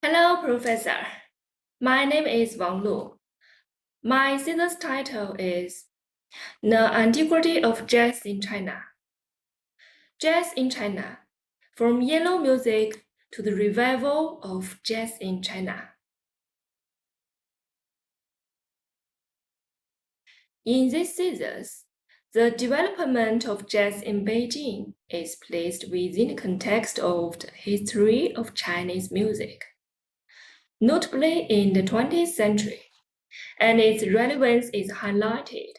Hello, Professor. My name is Wanglu. My thesis title is The Antiquity of Jazz in China. Jazz in China, from yellow music to the revival of jazz in China. In this thesis, the development of jazz in Beijing is placed within the context of the history of Chinese music, notably in the 20th century, and its relevance is highlighted.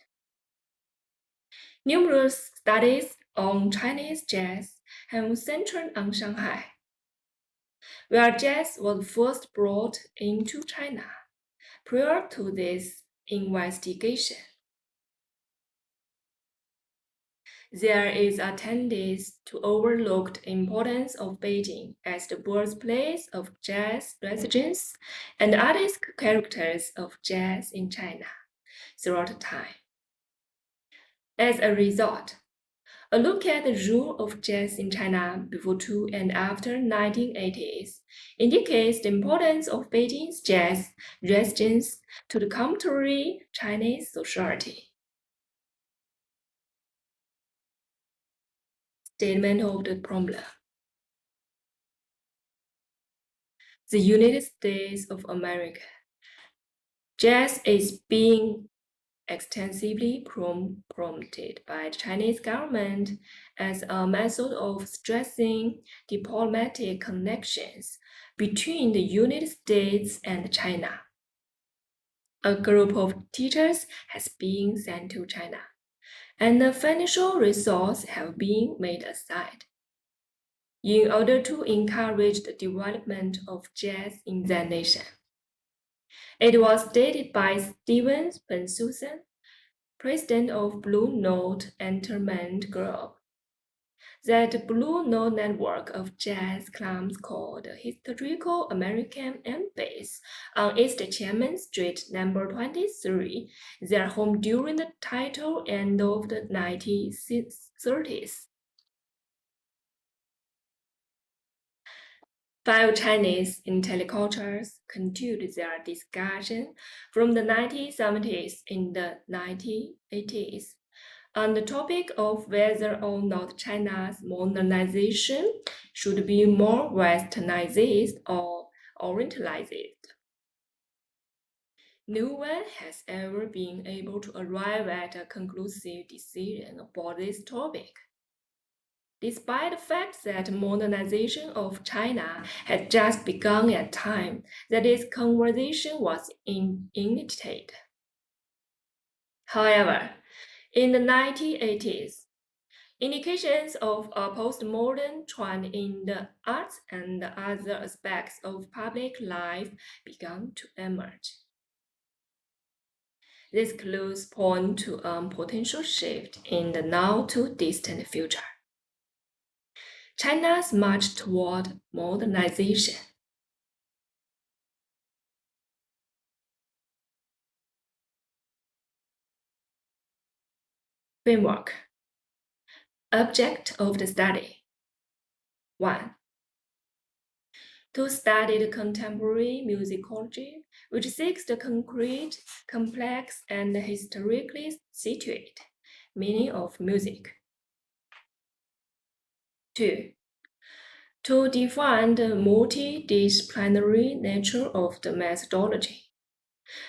Numerous studies on Chinese jazz have centered on Shanghai, where jazz was first brought into China. Prior to this investigation, there is a tendency to overlook the importance of Beijing as the birthplace of jazz resurgence and artist characters of jazz in China throughout time. As a result, a look at the role of jazz in China before to and after 1980s indicates the importance of Beijing's jazz residence to the contemporary Chinese society. Statement of the problem. The United States of America. Jazz is being extensively promoted by the Chinese government as a method of stressing diplomatic connections between the United States and China. A group of teachers has been sent to China, and the financial resources have been made aside in order to encourage the development of jazz in that nation. It was stated by Steven Bensusan, president of Blue Note Entertainment Group, that the Blue Note network of jazz clubs called the Historical American and based on East Tiananmen Street number 23, their home during the title end of the 1930s. 5 Chinese intellectuals continued their discussion from the 1970s in the 1980s on the topic of whether or not China's modernization should be more westernized or orientalized. No one has ever been able to arrive at a conclusive decision about this topic. Despite the fact that modernization of China had just begun at a time that its conversation was initiated. However, in the 1980s, indications of a postmodern trend in the arts and other aspects of public life began to emerge. These clues point to a potential shift in the not-too-distant future. China's march toward modernization. Framework. Object of the study. 1. To study the contemporary musicology, which seeks the concrete, complex, and historically situate meaning of music. 2. To define the multidisciplinary nature of the methodology,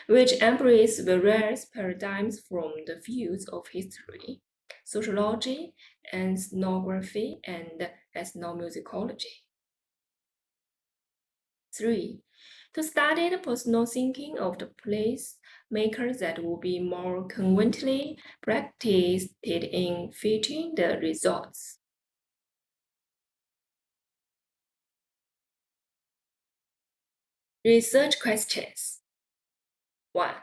which embraces various paradigms from the fields of history, sociology, ethnography, and ethnomusicology. 3. To study the personal thinking of the placemakers that will be more conveniently practiced in fitting the results. Research questions. 1.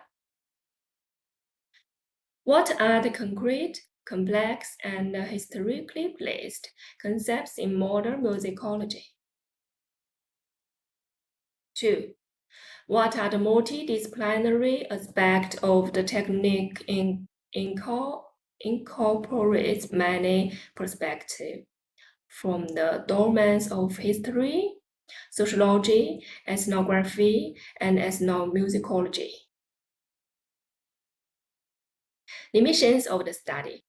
What are the concrete, complex, and historically placed concepts in modern musicology? 2. What are the multidisciplinary aspects of the technique incorporates many perspectives from the domains of history, sociology, ethnography, and ethnomusicology. Limitations of the study.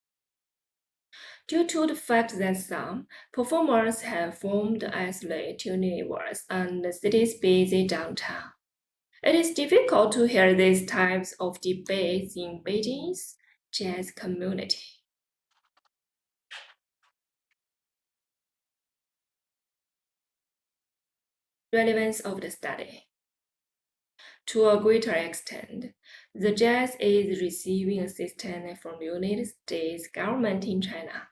Due to the fact that some performers have formed isolated universe and the city's busy downtown, it is difficult to hear these types of debates in Beijing's jazz community. Relevance of the study. To a greater extent, the jazz is receiving assistance from the United States government in China,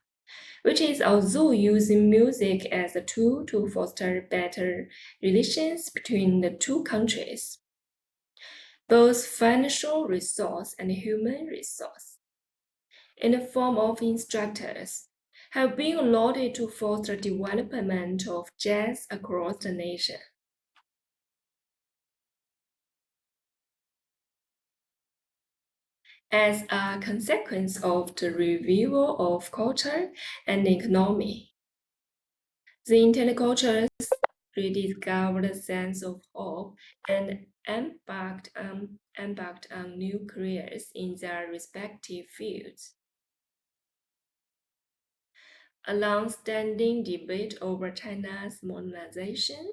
which is also using music as a tool to foster better relations between the two countries, both financial resource and human resource, in the form of instructors, have been allotted to foster development of jazz across the nation. As a consequence of the revival of culture and economy, the intercultures rediscovered a sense of hope and embarked on new careers in their respective fields. A long-standing debate over China's modernization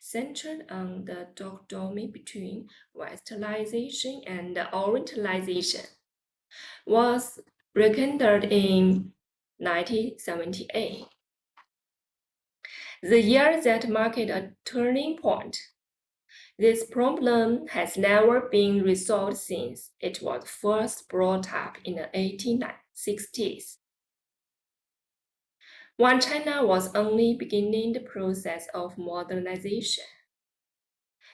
centered on the dichotomy between Westernization and Orientalization, was rekindled in 1978, the year that marked a turning point. This problem has never been resolved since it was first brought up in the 1860s, when China was only beginning the process of modernization.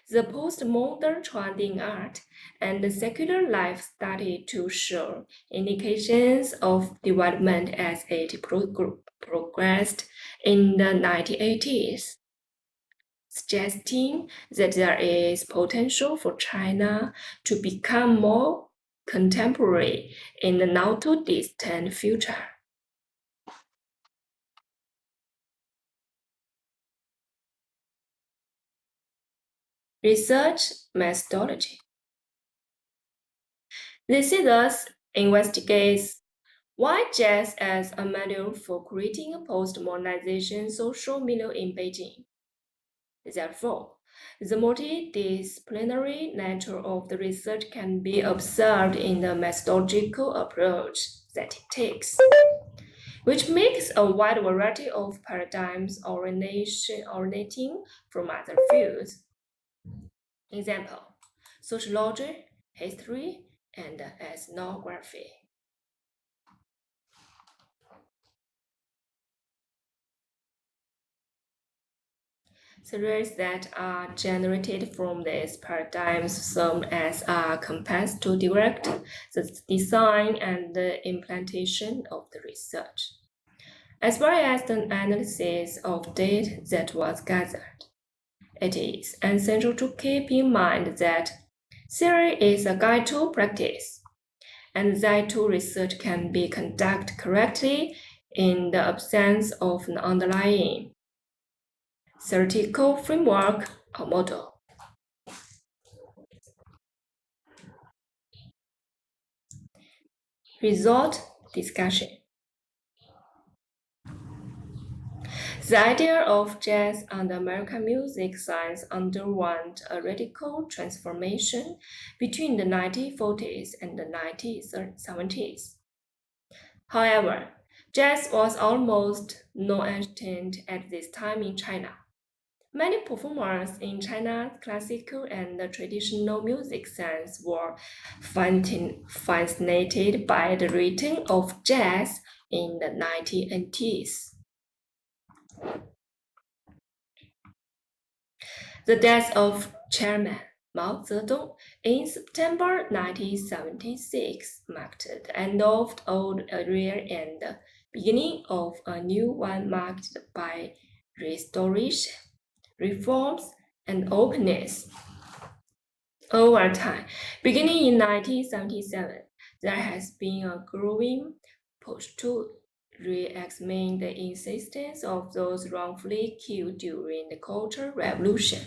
The postmodern trend in art and secular life started to show indications of development as it progressed in the 1980s, suggesting that there is potential for China to become more contemporary in the not too distant future. Research methodology. This thus investigates why jazz as a model for creating a post-modernization social milieu in Beijing. Therefore, the multidisciplinary nature of the research can be observed in the methodological approach that it takes, which makes a wide variety of paradigms originating from other fields. Example, sociology, history, and ethnography. Theories that are generated from these paradigms serve as a compass to direct the design and the implementation of the research, as well as the analysis of data that was gathered. It is essential to keep in mind that theory is a guide to practice, and that to research can be conducted correctly in the absence of an underlying theoretical framework or model. Result discussion. The idea of jazz and American music science underwent a radical transformation between the 1940s and the 1970s. However, jazz was almost non-existent at this time in China. Many performers in China's classical and traditional music scenes were fascinated by the return of jazz in the 1980s. The death of Chairman Mao Zedong in September 1976 marked the end of the old era and the beginning of a new one marked by restoration, reforms, and openness. Over time, beginning in 1977, there has been a growing push to re-examine the existence of those wrongfully killed during the Cultural Revolution.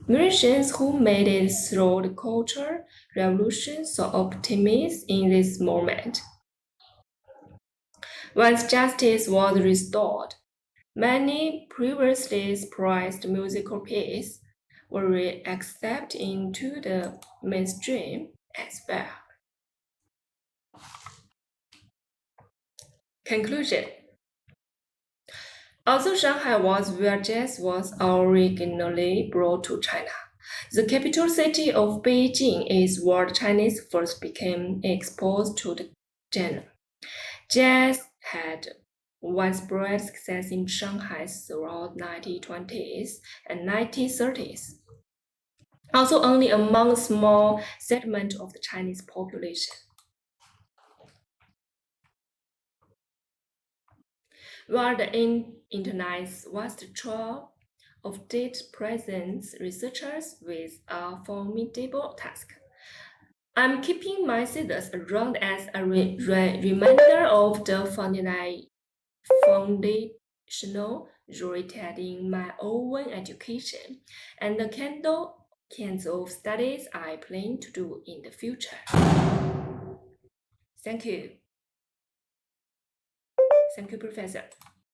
Musicians who made it through the Cultural Revolution saw optimism in this moment. Once justice was restored, many previously prized musical pieces were accepted into the mainstream as well. Conclusion. Although Shanghai was where jazz was originally brought to China, the capital city of Beijing is where the Chinese first became exposed to the genre. Jazz had widespread success in Shanghai throughout 1920s and 1930s, also only among a small segment of the Chinese population. While the internet's vast trove of data presents researchers with a formidable task. I'm keeping my scissors around as a reminder of the foundational rooted in my own education and the kinds of studies I plan to do in the future. Thank you. Thank you, Professor.